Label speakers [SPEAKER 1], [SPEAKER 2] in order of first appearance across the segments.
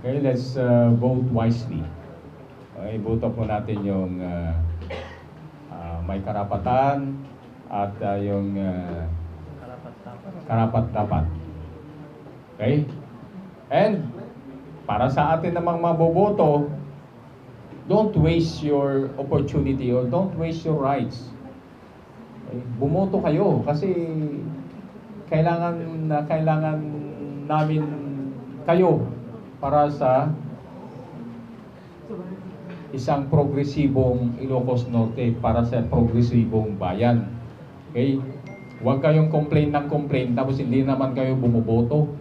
[SPEAKER 1] Okay, let's vote wisely. Okay, boto po natin yung may karapatan at yung karapat-dapat. Okay? And para sa atin namang maboboto, don't waste your opportunity or don't waste your rights. Okay? Bumoto kayo kasi kailangan namin kayo para sa isang progresibong Ilocos Norte, para sa progresibong bayan. Okay? Huwag kayong complain ng complain tapos hindi naman kayo bumuboto.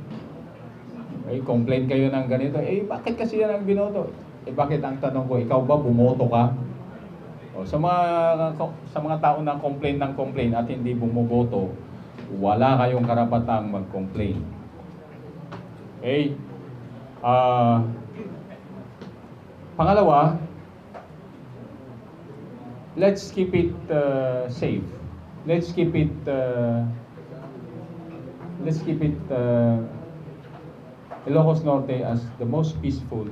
[SPEAKER 1] Okay? Complain kayo ng ganito. Bakit kasi yan ang binoto? Bakit ang tanong ko, ikaw ba bumoto ka? O, sa mga tao na complain ng complain at hindi bumuboto, wala kayong karapatang mag-complain. Okay? Pangalawa, let's keep it safe. Let's keep it Ilocos Norte as the most peaceful,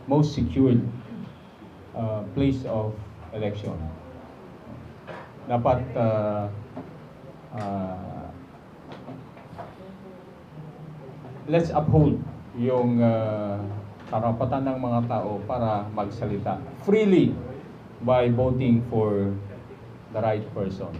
[SPEAKER 1] most secured place of election. Dapat let's uphold yung karapatan ng mga tao para magsalita freely by voting for the right persons.